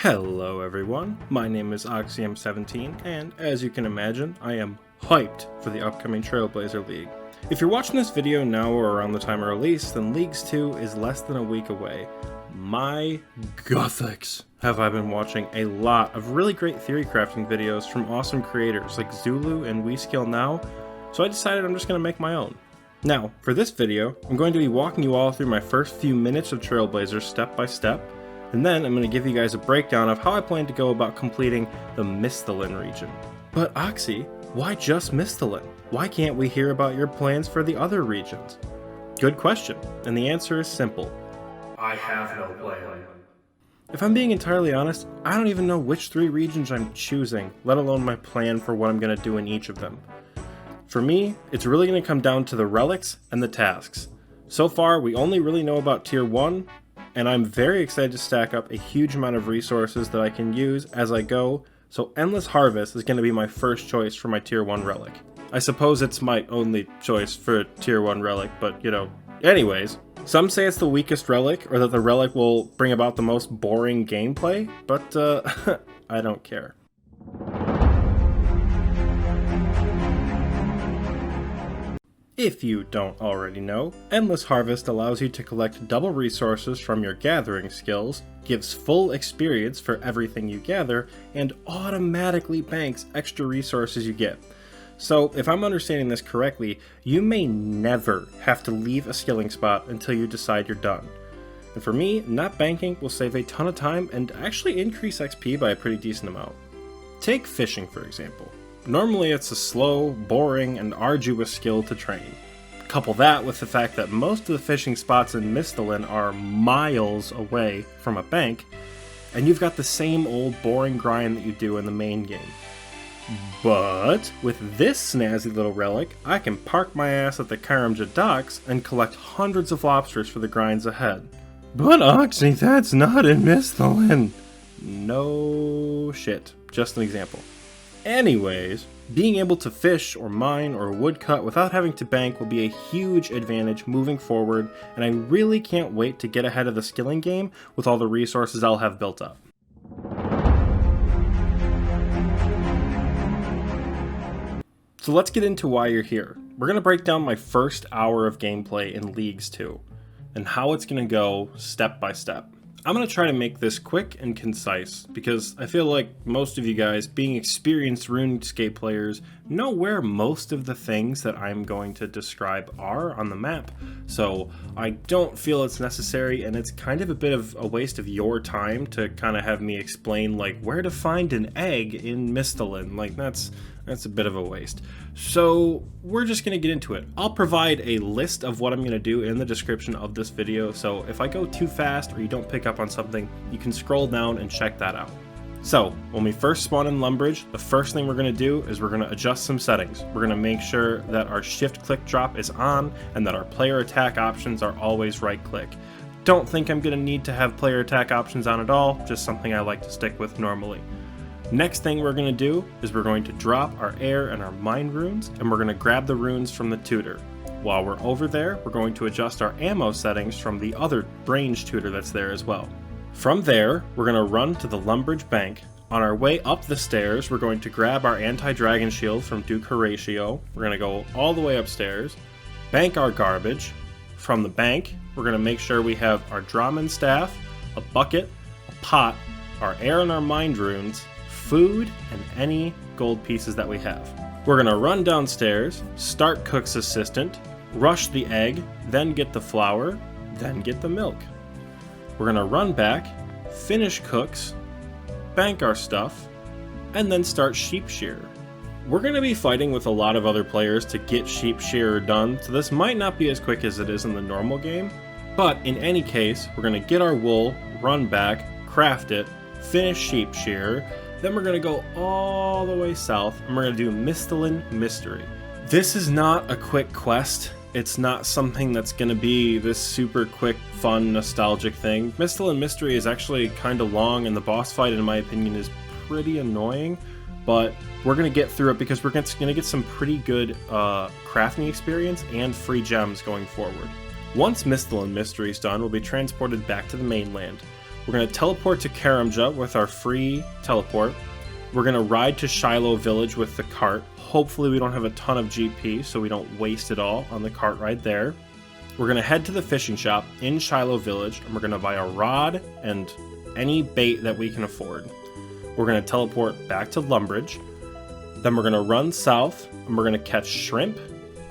Hello everyone, my name is Oxyam17, and as you can imagine, I am hyped for the upcoming Trailblazer League. If you're watching this video now or around the time of release, then Leagues 2 is less than a week away. My gothics! Have I been watching a lot of really great theory crafting videos from awesome creators like Zulu and WeScaleNow, so I decided I'm just going to make my own. Now, for this video, I'm going to be walking you all through my first few minutes of Trailblazer step by step, and then I'm going to give you guys a breakdown of how I plan to go about completing the Misthalin region. But Oxy, why just Misthalin? Why can't we hear about your plans for the other regions? Good question, and the answer is simple. I have no plan. If I'm being entirely honest, I don't even know which 3 regions I'm choosing, let alone my plan for what I'm going to do in each of them. For me, it's really going to come down to the relics and the tasks. So far, we only really know about Tier 1, and I'm very excited to stack up a huge amount of resources that I can use as I go, so Endless Harvest is going to be my first choice for my Tier 1 relic. I suppose it's my only choice for a Tier 1 relic, but you know. Anyways, some say it's the weakest relic, or that the relic will bring about the most boring gameplay, but I don't care. If you don't already know, Endless Harvest allows you to collect double resources from your gathering skills, gives full experience for everything you gather, and automatically banks extra resources you get. So, if I'm understanding this correctly, you may never have to leave a skilling spot until you decide you're done. And for me, not banking will save a ton of time and actually increase XP by a pretty decent amount. Take fishing for example. Normally it's a slow, boring, and arduous skill to train. Couple that with the fact that most of the fishing spots in Misthalin are miles away from a bank, and you've got the same old boring grind that you do in the main game. But with this snazzy little relic, I can park my ass at the Karamja docks and collect hundreds of lobsters for the grinds ahead. But Oxy, that's not in Misthalin! No shit, just an example. Anyways, being able to fish or mine or woodcut without having to bank will be a huge advantage moving forward, and I really can't wait to get ahead of the skilling game with all the resources I'll have built up. So let's get into why you're here. We're going to break down my first hour of gameplay in Leagues 2, and how it's going to go step by step. I'm going to try to make this quick and concise, because I feel like most of you guys, being experienced RuneScape players, know where most of the things that I'm going to describe are on the map, so I don't feel it's necessary, and it's kind of a bit of a waste of your time to kind of have me explain like where to find an egg in Misthalin. Like that's a bit of a waste. So we're just going to get into it. I'll provide a list of what I'm going to do in the description of this video, so if I go too fast or you don't pick up on something, you can scroll down and check that out. So when we first spawn in Lumbridge, the first thing we're going to do is we're going to adjust some settings. We're going to make sure that our shift click drop is on and that our player attack options are always right click. Don't think I'm going to need to have player attack options on at all, just something I like to stick with normally. Next thing we're going to do is we're going to drop our air and our mine runes, and we're going to grab the runes from the tutor. While we're over there, we're going to adjust our ammo settings from the other range tutor that's there as well. From there, we're going to run to the Lumbridge Bank. On our way up the stairs, we're going to grab our anti-dragon shield from Duke Horatio. We're going to go all the way upstairs, bank our garbage. From the bank, we're going to make sure we have our Dramen staff, a bucket, a pot, our air and our mine runes, food, and any gold pieces that we have. We're going to run downstairs, start Cook's assistant, rush the egg, then get the flour, then get the milk. We're going to run back, finish Cook's, bank our stuff, and then start Sheep Shearer. We're going to be fighting with a lot of other players to get Sheep Shearer done, so this might not be as quick as it is in the normal game, but in any case, we're going to get our wool, run back, craft it, finish Sheep Shearer, then we're going to go all the way south, and we're going to do Misthalin Mystery. This is not a quick quest. It's not something that's going to be this super quick, fun, nostalgic thing. Misthalin Mystery is actually kind of long, and the boss fight, in my opinion, is pretty annoying, but we're going to get through it because we're going to get some pretty good crafting experience and free gems going forward. Once Misthalin Mystery is done, we'll be transported back to the mainland. We're going to teleport to Karamja with our free teleport. We're going to ride to Shiloh Village with the cart. Hopefully we don't have a ton of GP, so we don't waste it all on the cart ride there. We're going to head to the fishing shop in Shiloh Village, and we're going to buy a rod and any bait that we can afford. We're going to teleport back to Lumbridge. Then we're going to run south, and we're going to catch shrimp,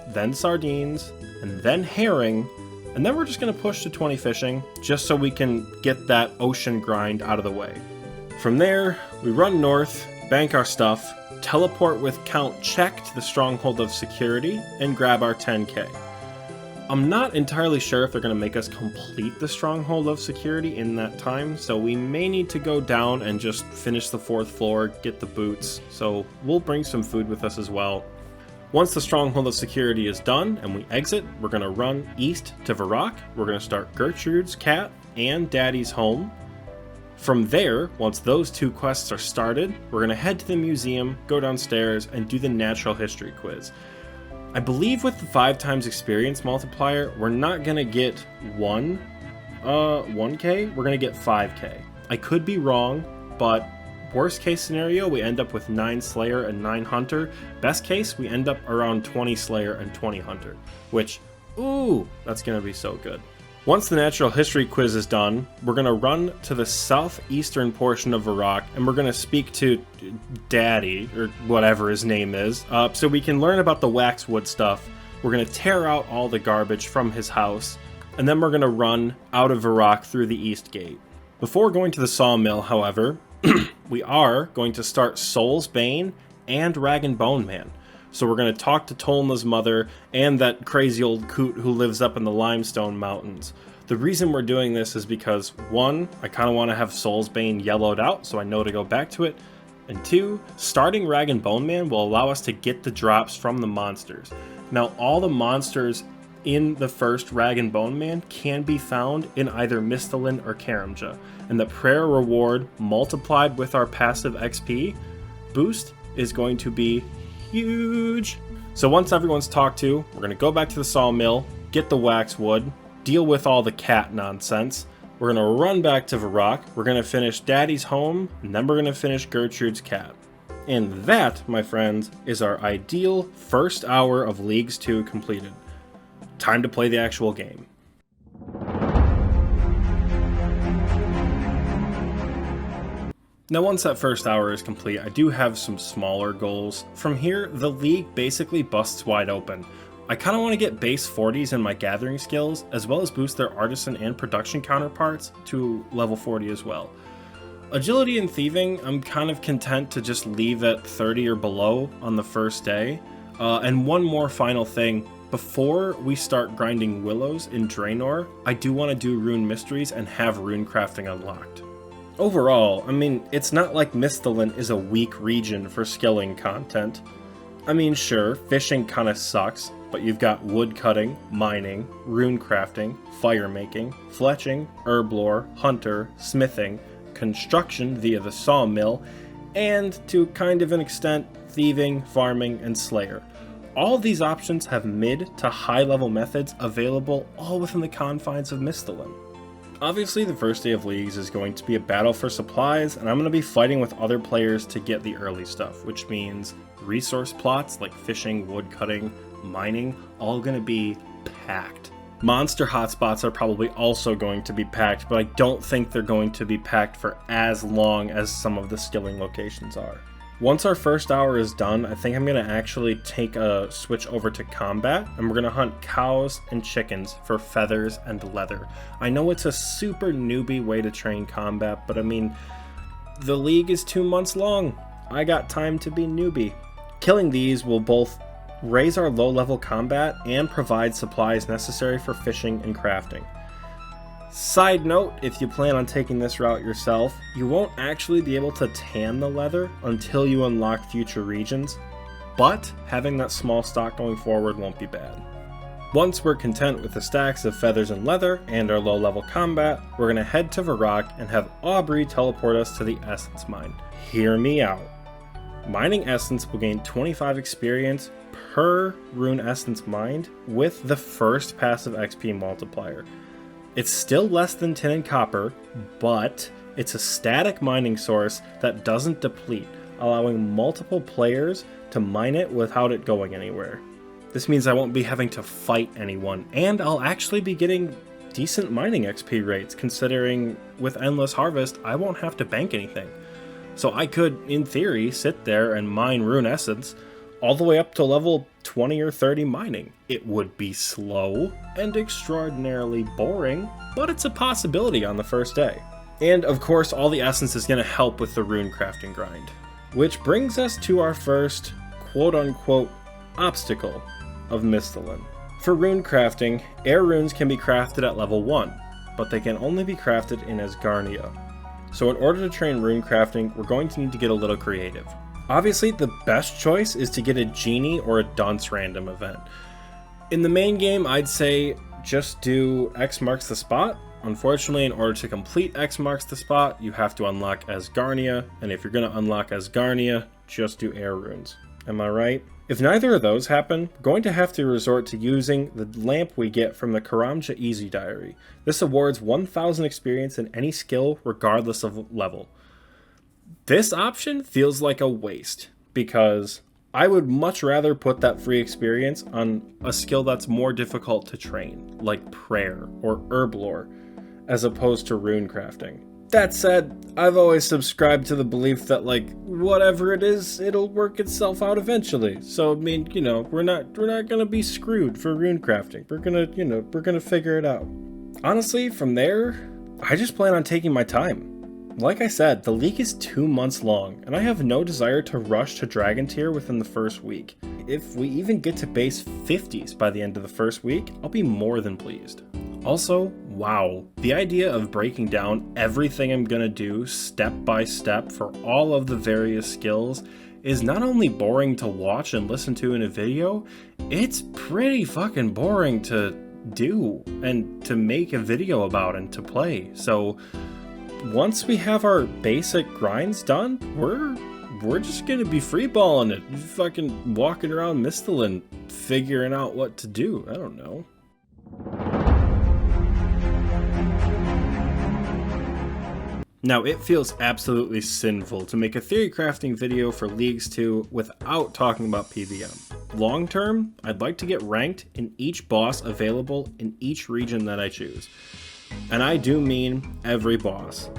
then sardines, and then herring, and then we're just going to push to 20 fishing, just so we can get that ocean grind out of the way. From there, we run north, bank our stuff, teleport with Count Check to the Stronghold of Security, and grab our 10k. I'm not entirely sure if they're going to make us complete the Stronghold of Security in that time, so we may need to go down and just finish the 4th floor, get the boots, so we'll bring some food with us as well. Once the Stronghold of Security is done and we exit, we're going to run east to Varrock. We're going to start Gertrude's Cat and Daddy's Home. From there, once those 2 quests are started, we're going to head to the museum, go downstairs, and do the natural history quiz. I believe with the 5 times experience multiplier, we're not going to get 1k, we're going to get 5k. I could be wrong, but worst case scenario, we end up with 9 Slayer and 9 Hunter. Best case, we end up around 20 Slayer and 20 Hunter, which, ooh, that's going to be so good. Once the natural history quiz is done, we're going to run to the southeastern portion of Varrock, and we're going to speak to Daddy, or whatever his name is, so we can learn about the waxwood stuff. We're going to tear out all the garbage from his house, and then we're going to run out of Varrock through the east gate. Before going to the sawmill, however, we are going to start Soul's Bane and Rag and Bone Man. So we're going to talk to Tolna's mother and that crazy old coot who lives up in the Limestone Mountains. The reason we're doing this is because, 1, I kind of want to have Soul's Bane yellowed out so I know to go back to it, and 2, starting Rag and Bone Man will allow us to get the drops from the monsters. Now, all the monsters in the first Rag and Bone Man can be found in either Mistalin or Karamja, and the prayer reward multiplied with our passive XP boost is going to be huge. So once everyone's talked to, we're going to go back to the sawmill, get the waxwood, deal with all the cat nonsense. We're going to run back to Varrock, we're going to finish Daddy's Home, and then we're going to finish Gertrude's Cat. And that, my friends, is our ideal first hour of Leagues 2 completed. Time to play the actual game. Now once that first hour is complete, I do have some smaller goals. From here, the league basically busts wide open. I kind of want to get base 40s in my gathering skills, as well as boost their artisan and production counterparts to level 40 as well. Agility and thieving, I'm kind of content to just leave at 30 or below on the first day. And one more final thing, before we start grinding willows in Draenor, I do want to do rune mysteries and have rune crafting unlocked. Overall, I mean, it's not like Mistalin is a weak region for skilling content. I mean, sure, fishing kinda sucks, but you've got wood cutting, mining, rune crafting, fire making, fletching, herb lore, hunter, smithing, construction via the sawmill, and to kind of an extent, thieving, farming, and slayer. All of these options have mid to high level methods available all within the confines of Mistalin. Obviously, the first day of Leagues is going to be a battle for supplies, and I'm going to be fighting with other players to get the early stuff, which means resource plots like fishing, wood cutting, mining, all going to be packed. Monster hotspots are probably also going to be packed, but I don't think they're going to be packed for as long as some of the skilling locations are. Once our first hour is done, I think I'm going to actually take a switch over to combat, and we're going to hunt cows and chickens for feathers and leather. I know it's a super newbie way to train combat, but I mean, the league is 2 months long. I got time to be newbie. Killing these will both raise our low-level combat and provide supplies necessary for fishing and crafting. Side note, if you plan on taking this route yourself, you won't actually be able to tan the leather until you unlock future regions, but having that small stock going forward won't be bad. Once we're content with the stacks of feathers and leather and our low-level combat, we're going to head to Varrock and have Aubrey teleport us to the Essence Mine. Hear me out. Mining Essence will gain 25 experience per rune essence mined with the first passive XP multiplier. It's still less than tin and copper, but It's a static mining source that doesn't deplete, allowing multiple players to mine it without it going anywhere. This means I won't be having to fight anyone, and I'll actually be getting decent mining XP rates, considering with Endless Harvest I won't have to bank anything. So I could, in theory, sit there and mine Rune Essence all the way up to level 20 or 30 mining. It would be slow and extraordinarily boring, but it's a possibility on the first day. And of course, all the essence is going to help with the rune crafting grind. Which brings us to our first quote-unquote obstacle of Mistalin. For rune crafting, air runes can be crafted at level 1, but they can only be crafted in Asgarnia. So in order to train rune crafting, we're going to need to get a little creative. Obviously, the best choice is to get a genie or a dunce random event. In the main game, I'd say just do X marks the spot. Unfortunately, in order to complete X marks the spot, you have to unlock Asgarnia, and if you're going to unlock Asgarnia, just do air runes. Am I right? If neither of those happen, we're going to have to resort to using the lamp we get from the Karamja Easy Diary. This awards 1000 experience in any skill, regardless of level. This option feels like a waste, because I would much rather put that free experience on a skill that's more difficult to train, like prayer or herb lore, as opposed to rune crafting. That said, I've always subscribed to the belief that, like, whatever it is, it'll work itself out eventually. So, I mean, you know, we're not gonna be screwed for rune crafting. We're gonna figure it out. Honestly, from there, I just plan on taking my time. Like I said, the league is 2 months long, and I have no desire to rush to Dragon Tier within the first week. If we even get to base 50s by the end of the first week, I'll be more than pleased. Also, wow, the idea of breaking down everything I'm gonna do step by step for all of the various skills is not only boring to watch and listen to in a video, it's pretty fucking boring to do and to make a video about and to play. So once we have our basic grinds done, we're just gonna be freeballing it, fucking walking around Mistalin, figuring out what to do. I don't know. Now, it feels absolutely sinful to make a theory crafting video for Leagues 2 without talking about PVM. Long term, I'd like to get ranked in each boss available in each region that I choose. And I do mean every boss.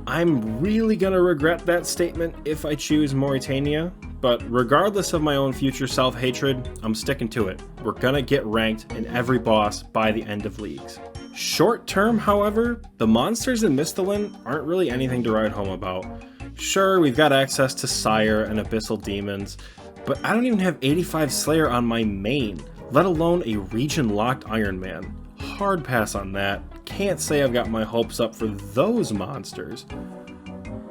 I'm really gonna regret that statement if I choose Mauritania, but regardless of my own future self-hatred, I'm sticking to it. We're gonna get ranked in every boss by the end of Leagues. Short term, however, the monsters in Mistalin aren't really anything to write home about. Sure, we've got access to Sire and Abyssal Demons, but I don't even have 85 Slayer on my main, let alone a region-locked Iron Man. Hard pass on that. Can't say I've got my hopes up for those monsters.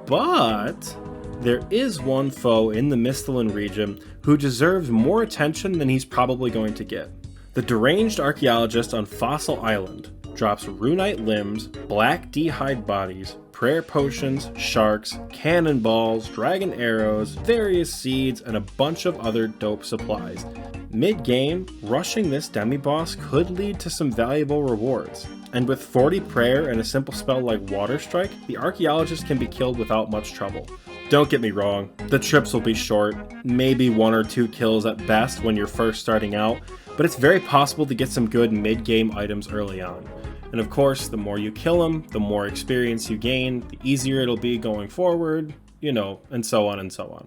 But there is one foe in the Mistalin region who deserves more attention than he's probably going to get. The deranged archaeologist on Fossil Island drops runite limbs, black d'hide bodies, prayer potions, sharks, cannonballs, dragon arrows, various seeds, and a bunch of other dope supplies. Mid-game, rushing this demi-boss could lead to some valuable rewards. And with 40 prayer and a simple spell like Water Strike, the archaeologist can be killed without much trouble. Don't get me wrong, the trips will be short, maybe 1 or 2 kills at best when you're first starting out, but it's very possible to get some good mid-game items early on. And of course, the more you kill them, the more experience you gain, the easier it'll be going forward, you know, and so on and so on.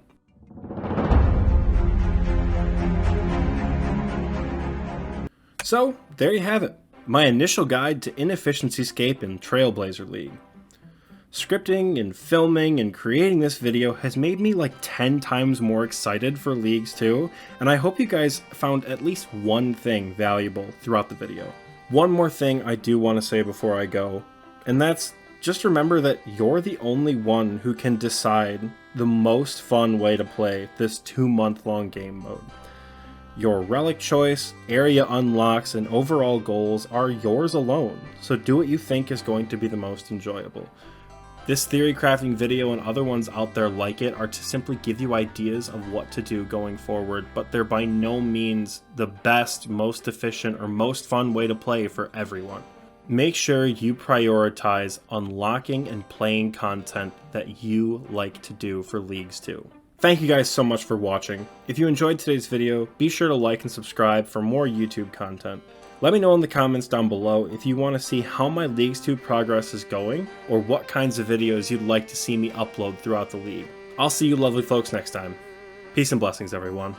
So, there you have it. My initial guide to Inefficiency-scape in Trailblazer League. Scripting and filming and creating this video has made me like 10 times more excited for Leagues 2, and I hope you guys found at least one thing valuable throughout the video. One more thing I do want to say before I go, and that's just remember that you're the only one who can decide the most fun way to play this 2-month-long game mode. Your relic choice, area unlocks, and overall goals are yours alone, so do what you think is going to be the most enjoyable. This theory crafting video and other ones out there like it are to simply give you ideas of what to do going forward, but they're by no means the best, most efficient, or most fun way to play for everyone. Make sure you prioritize unlocking and playing content that you like to do for Leagues 2. Thank you guys so much for watching. If you enjoyed today's video, be sure to like and subscribe for more YouTube content. Let me know in the comments down below if you want to see how my Leagues 2 progress is going, or what kinds of videos you'd like to see me upload throughout the league. I'll see you lovely folks next time. Peace and blessings, everyone.